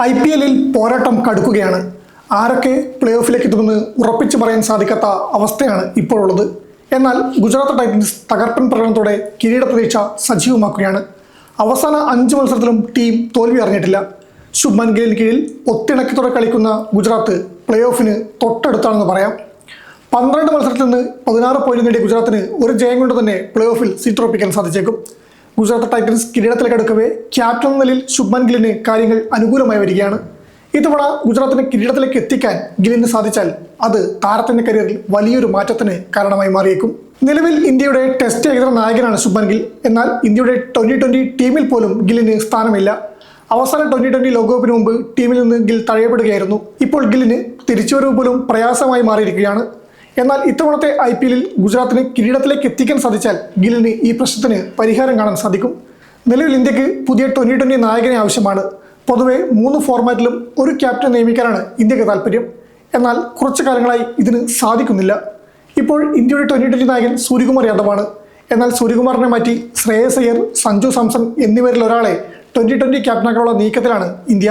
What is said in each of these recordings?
IPL-ൽ പോരാട്ടം കടുക്കുകയാണ്. ആരൊക്കെ പ്ലേ ഓഫിലേക്ക് എത്തുമെന്ന് ഉറപ്പിച്ചു പറയാൻ സാധിക്കാത്ത അവസ്ഥയാണ് ഇപ്പോഴുള്ളത്. എന്നാൽ ഗുജറാത്ത് ടൈറ്റൻസ് തകർപ്പൻ പ്രകടനത്തോടെ കിരീട പ്രതീക്ഷ സജീവമാക്കുകയാണ്. അവസാന 5 മത്സരത്തിലും ടീം തോൽവി അറിഞ്ഞിട്ടില്ല. ശുഭ്മാൻ ഗില്ലിന് കീഴിൽ ഒത്തിണക്കത്തോടെ കളിക്കുന്ന ഗുജറാത്ത് പ്ലേ ഓഫിന് തൊട്ടടുത്താണെന്ന് പറയാം. 12 മത്സരത്തിൽ നിന്ന് 16 പോയിന്റ് നേടിയ ഗുജറാത്തിന് ഒരു ജയം കൊണ്ട് തന്നെ പ്ലേ ഓഫിൽ സീറ്റുറപ്പിക്കാൻ സാധിച്ചേക്കും. ഗുജറാത്ത് ടൈറ്റൻസ് കിരീടത്തിലേക്ക് അടുക്കവേ ക്യാപ്റ്റൻ എന്ന നിലയിൽ ശുഭ്മാൻ ഗില്ലിന് കാര്യങ്ങൾ അനുകൂലമായി വരികയാണ്. ഇത്തവണ ഗുജറാത്തിനെ കിരീടത്തിലേക്ക് എത്തിക്കാൻ ഗില്ലിന് സാധിച്ചാൽ അത് താരത്തിന്റെ കരിയറിൽ വലിയൊരു മാറ്റത്തിന് കാരണമായി മാറിയേക്കും. നിലവിൽ ഇന്ത്യയുടെ ടെസ്റ്റ് ഏകദിന നായകനാണ് ശുഭ്മാൻ ഗിൽ. എന്നാൽ ഇന്ത്യയുടെ 2020 ടീമിൽ പോലും ഗില്ലിന് സ്ഥാനമില്ല. അവസാന 2020 ലോകകപ്പിന് മുമ്പ് ടീമിൽ നിന്ന് ഗിൽ തഴയപ്പെടുകയായിരുന്നു. ഇപ്പോൾ ഗില്ലിന് തിരിച്ചുവരവ് പോലും പ്രയാസമായി മാറിയിരിക്കുകയാണ്. എന്നാൽ ഇത്തവണത്തെ IPL-ൽ ഗുജറാത്തിനെ കിരീടത്തിലേക്ക് എത്തിക്കാൻ സാധിച്ചാൽ ഗില്ലിന് ഈ പ്രശ്നത്തിന് പരിഹാരം കാണാൻ സാധിക്കും. നിലവിൽ ഇന്ത്യക്ക് പുതിയ 2020 നായകനെ ആവശ്യമാണ്. പൊതുവെ 3 ഫോർമാറ്റിലും ഒരു ക്യാപ്റ്റൻ നിയമിക്കാനാണ് ഇന്ത്യക്ക് താല്പര്യം. എന്നാൽ കുറച്ചു കാലങ്ങളായി ഇതിന് സാധിക്കുന്നില്ല. ഇപ്പോൾ ഇന്ത്യയുടെ 2020 നായകൻ സൂര്യകുമാർ യാദവാണ്. എന്നാൽ സൂര്യകുമാറിനെ മാറ്റി ശ്രേയസ് അയ്യർ, സഞ്ജു സാംസൺ എന്നിവരിൽ ഒരാളെ 2020 ക്യാപ്റ്റനാക്കാനുള്ള നീക്കത്തിലാണ് ഇന്ത്യ.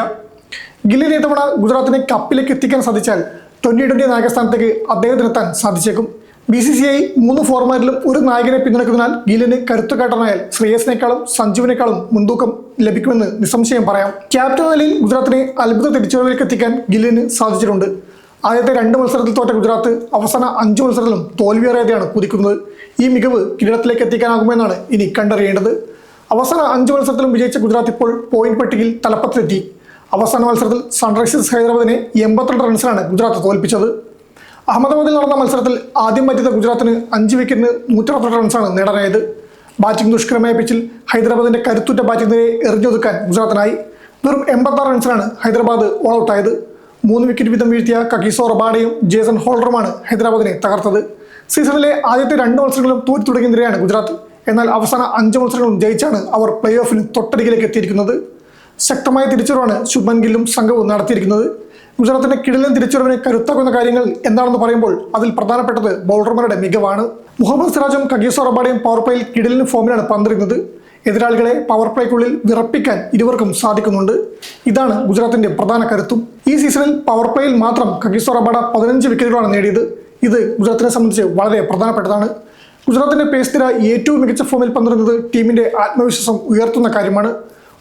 ഗില്ലിന് ഇത്തവണ ഗുജറാത്തിനെ കപ്പിലേക്ക് എത്തിക്കാൻ സാധിച്ചാൽ 2020 നായകസ്ഥാനത്തേക്ക് അദ്ദേഹത്തിനെത്താൻ സാധിച്ചേക്കും. BCCI 3 ഫോർമാറ്റിലും ഒരു നായകനെ പിന്തുണയ്ക്കുന്നതിനാൽ ഗില്ലിന് കരുത്തുകാട്ടനായാൽ ശ്രേയസിനേക്കാളും സഞ്ജുവിനേക്കാളും മുൻതൂക്കം ലഭിക്കുമെന്ന് നിസ്സംശയം പറയാം. ക്യാപ്റ്റൻ നിലയിൽ ഗുജറാത്തിനെ അത്ഭുത തിരിച്ചുവരവിലേക്ക് എത്തിക്കാൻ ഗില്ലിന് സാധിച്ചിട്ടുണ്ട്. ആദ്യത്തെ 2 മത്സരത്തിൽ തോറ്റ ഗുജറാത്ത് അവസാന 5 മത്സരത്തിലും തോൽവിയേറിയതെയാണ് കുതിക്കുന്നത്. ഈ മികവ് കിരീടത്തിലേക്ക് എത്തിക്കാനാകുമെന്നാണ് ഇനി കണ്ടറിയേണ്ടത്. അവസാന 5 മത്സരത്തിലും വിജയിച്ച ഗുജറാത്ത് ഇപ്പോൾ പോയിന്റ് പട്ടികയിൽ തലപ്പത്തെത്തി. അവസാന മത്സരത്തിൽ സൺറൈസേഴ്സ് ഹൈദരാബാദിനെ 82 റൺസിനാണ് ഗുജറാത്ത് തോൽപ്പിച്ചത്. അഹമ്മദാബാദിൽ നടന്ന മത്സരത്തിൽ ആദ്യം ബാറ്റ് ഗുജറാത്തിന് 5 വിക്കറ്റിന് 162 റൺസാണ് നേടാനായത്. ബാറ്റിംഗ് ദുഷ്കരമായ പിച്ചിൽ ഹൈദരാബാദിന്റെ കരുത്തുറ്റ ബാറ്റിംഗിനെ എറിഞ്ഞൊതുക്കാൻ ഗുജറാത്തിനായി. വെറും 86 റൺസിനാണ് ഹൈദരാബാദ് ഓൾ ഔട്ടായത്. 3 വിക്കറ്റ് വീതം വീഴ്ത്തിയ കഗീസോ റബാഡയും ജേസൺ ഹോൾഡറുമാണ് ഹൈദരാബാദിനെ തകർത്തത്. സീസണിലെ ആദ്യത്തെ 2 മത്സരങ്ങളും തോറ്റു തുടങ്ങിയ നിരയാണ് ഗുജറാത്ത്. എന്നാൽ അവസാന 5 മത്സരങ്ങളും ജയിച്ചാണ് അവർ പ്ലേ ഓഫിന് തൊട്ടരികിലേക്ക് എത്തിയിരിക്കുന്നത്. ശക്തമായ തിരിച്ചുവരവാണ് ശുഭ്മാൻ ഗില്ലും സംഘവും നടത്തിയിരിക്കുന്നത്. ഗുജറാത്തിന്റെ കിടിലൻ തിരിച്ചുവരവിനെ കരുത്താക്കുന്ന കാര്യങ്ങൾ എന്താണെന്ന് പറയുമ്പോൾ അതിൽ പ്രധാനപ്പെട്ടത് ബൗളർമാരുടെ മികവാണ്. മുഹമ്മദ് സിറാജും കഗീസോ റബാഡയും പവർ പ്ലേയിൽ കിടിലൻ ഫോമിലാണ് പന്തെറിയുന്നത്. എതിരാളികളെ പവർ പ്ലേക്കുള്ളിൽ വിറപ്പിക്കാൻ ഇരുവർക്കും സാധിക്കുന്നുണ്ട്. ഇതാണ് ഗുജറാത്തിന്റെ പ്രധാന കരുത്തും. ഈ സീസണിൽ പവർ പ്ലേയിൽ മാത്രം കഗീസോ റബാഡ 15 വിക്കറ്റുകളാണ് നേടിയത്. ഇത് ഗുജറാത്തിനെ സംബന്ധിച്ച് വളരെ പ്രധാനപ്പെട്ടതാണ്. ഗുജറാത്തിന്റെ പേസ് നിര ഏറ്റവും മികച്ച ഫോമിൽ പന്തെറിയുന്നത് ടീമിന്റെ ആത്മവിശ്വാസം ഉയർത്തുന്ന കാര്യമാണ്.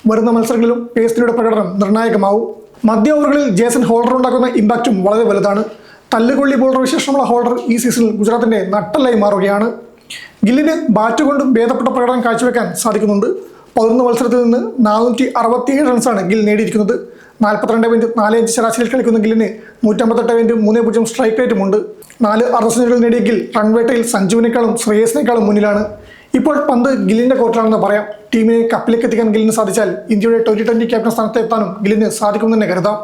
വരുന്ന മത്സരങ്ങളിലും പേസ് നിരയുടെ പ്രകടനം നിർണായകമാവും. മധ്യ ഓവറുകളിൽ ജേസൺ ഹോൾഡർ ഉണ്ടാക്കുന്ന ഇമ്പാക്റ്റും വളരെ വലുതാണ്. തല്ലുകൊള്ളി ബോളർ വിശേഷമുള്ള ഹോൾഡർ ഈ സീസണിൽ ഗുജറാത്തിന്റെ നട്ടലായി മാറുകയാണ്. ഗില്ലിന് ബാറ്റ് കൊണ്ടും ഭേദപ്പെട്ട പ്രകടനം കാഴ്ചവെക്കാൻ സാധിക്കുന്നുണ്ട്. 11 മത്സരത്തിൽ നിന്ന് 467 റൺസാണ് ഗിൽ നേടിയിരിക്കുന്നത്. 42.45 ശരാശരിയിൽ കളിക്കുന്ന ഗില്ലിന് 158.30 സ്ട്രൈക്ക് റേറ്റുമുണ്ട്. 4 അർദ്ധസെഞ്ചുറികൾ നേടിയ ഗിൽ റൺവേട്ടയിൽ സഞ്ജുവിനേക്കാളും ശ്രേയസിനേക്കാളും മുന്നിലാണ്. ഇപ്പോൾ പന്ത് ഗില്ലിന്റെ കോർട്ടിലാണെന്ന് പറയാം. ടീമിനെ കപ്പിലേക്ക് എത്തിക്കാൻ ഗില്ലിന് സാധിച്ചാൽ ഇന്ത്യയുടെ 2020 ക്യാപ്റ്റൻ സ്ഥാനത്ത് എത്താനും ഗില്ലിന് സാധിക്കുമെന്ന് തന്നെ കരുതാം.